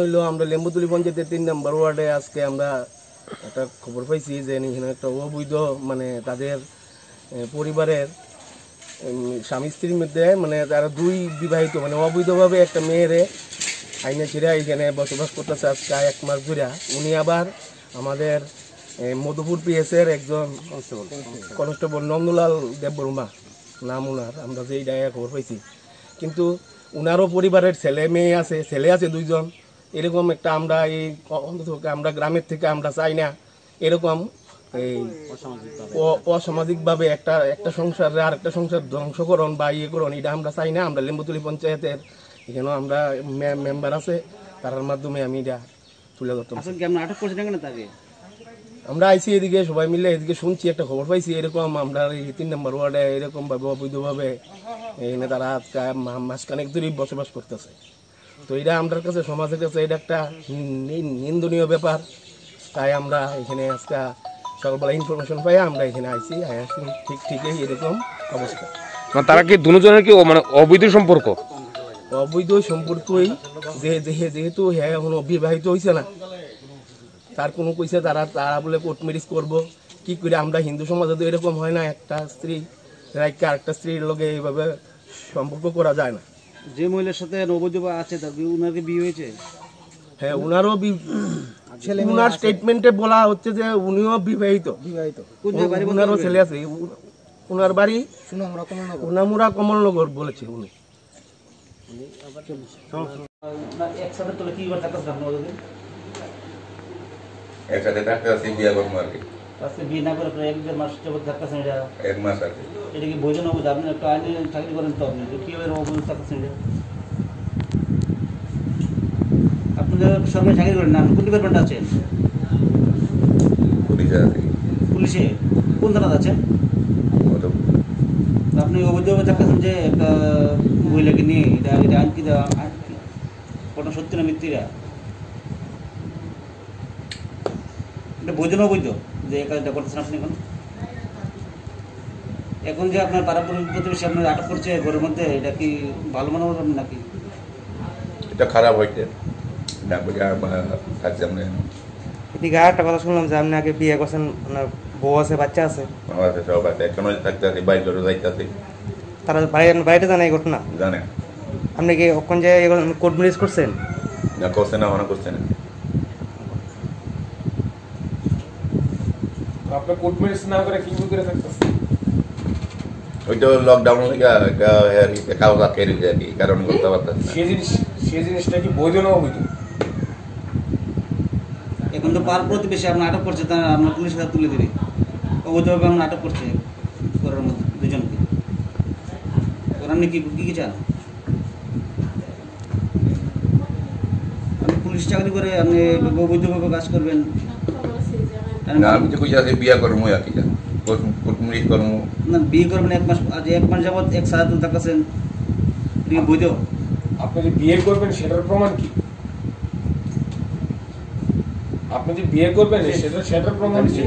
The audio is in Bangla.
হইলো আমরা লেম্বুতলি পঞ্চায়েতের 3 নম্বর ওয়ার্ডে আজকে আমরা একটা খবর পাইছি যে এখানে একটা অবৈধ মানে তাদের পরিবারের স্বামী স্ত্রীর মধ্যে মানে তারা 2 বিবাহিত মানে অবৈধভাবে একটা মেয়েরে আইনে ছেড়ে এখানে বসবাস করতেছে আজকে 1 মাস ধরে। উনি আবার আমাদের মধুপুর পিএসের একজন কনস্টেবল নন্দলাল দেববর্মা নাম ওনার, আমরা যেই জায়গায় খবর পাইছি। কিন্তু উনারও পরিবারের ছেলে মেয়ে আছে, ছেলে আছে 2 জন। এরকম একটা আমরা এই আমরা গ্রামের থেকে আমরা চাই না এরকম এই অসামাজিকভাবে একটা সংসার আর একটা সংসার ধ্বংসকরণ বা করণ, এটা আমরা চাই না। আমরা লেম্বুতলি পঞ্চায়েতের এখানেও আমরা মেম্বার আছে, তার মাধ্যমে আমি এটা তুলে ধরতাম। আমরা আইসি এদিকে সবাই মিলে এদিকে শুনছি, একটা খবর পাইছি এরকম আমরা এই 3 নম্বর ওয়ার্ডে এরকম ভাবে অবৈধভাবে এখানে তারা মাসখানেক ধরে বসবাস করতেছে। তো এটা আমাদের কাছে সমাজের কাছে এটা একটা নিন্দনীয় ব্যাপার। তাই আমরা এখানে আজকে সকালবেলা ইনফরমেশন পাই আমরা এখানে আইসি, ঠিকই এরকম অবস্থা। তারা কি দুজনের কি মানে অবৈধ সম্পর্ক? অবৈধ সম্পর্কই, যেহেতু হ্যাঁ এখন বিবাহিত হয়েছে না, তার কোনো কইছে তারা বলে কোর্ট ম্যারেজ করবো। কি করে আমরা হিন্দু সমাজে তো এরকম হয় না, একটা স্ত্রী রাইকে আরেকটা স্ত্রীর লগে এইভাবে সম্পর্ক করা যায় না। যে মহিলার সাথে অবৈধ আছে উনার কি বিয়ে হয়েছে? হ্যাঁ, উনারও উনার স্টেটমেন্টে বলা হচ্ছে যে উনিও বিবাহিত, উনারও ছেলে আছে। উনার বাড়ি সোনামুড়া কমলনগর বলেছে উনি। একসাথে থাকতে আসি, বিয়ে করবো আর কি। আজকে বিয়ে না করে প্রায় 1-1.5 মাস যাবত থাকতেছেন, এটা 1 মাস আর কি। এটা কি বৈধ না অবৈধ? আপনি একটা আইনে চাকরি করেন তো, আপনি কীভাবে অবৈধ থাকতেছেন? এটা আপনাদের সরকারি চাকরি করেন না? কোন ডিপার্টমেন্টে আছেন? পুলিশে আছি। পুলিশে? কোন থানাতে আছেন? আপনি অবৈধভাবে থাকতেছেন যে একটা মহিলাকে নিয়ে, এটা আইন কি ঘটনা সত্যি না মিথ্যা? এটা বৈধ না অবৈধ যে এই কাজটা করতেছেন আপনি? এখন যে আপনার পাড়া প্রতিবেশী আপনার আটক করছে ঘরের মধ্যে, এটা কি ভালো মনে করবেন নাকি? এটা খারাপ হয়েছে। এদিকে আর একটা কথা শুনলাম যে আপনি আগে বিয়ে করছেন, আপনার বউ আছে, বাচ্চা আছে। সব আছে, এখনো থাকতে আছে, বাইরে যাইতে আছে। তারা বাইরে জানে এই ঘটনা? জানে। আপনি কি ওখান যে কোর্ট ম্যারেজ করছেন? না, করছে না, মনে করছে না। আপনি কোর্ট ম্যারেজ না করে কি করে থাকতেছেন? ওইটা লকডাউন থেকে কাগজ আটকে দিয়েছে আর কি, কারণ করতে পারতেন না। সেই জিনিসটা কি বৈধ না অবৈধ? এখন তো পাড়া প্রতিবেশী আপনার আটক করছে, তা আপনার পুলিশের হাতে তুলে দিবে। অবৈধভাবে আপনার আটক করছে ঘরের মধ্যে 2 জনকে। আপনি কি চান? আপনি পুলিশ চাকরি করে আপনি অবৈধভাবে কাজ করবেন? না, আমি তো কইছি আজকে বিয়ে করবো আর কি, কোর্ট করবো না। বিয়ে করবেন 1 মাস, আজ 1 মাস যাবত এক সাথে থাকতেছেন, এটা বৈধ? আপনি যে বিয়ে করবেন সেটার প্রমাণ কি? আপনি যে বিয়ে করবেন সেটার প্রমাণ কি?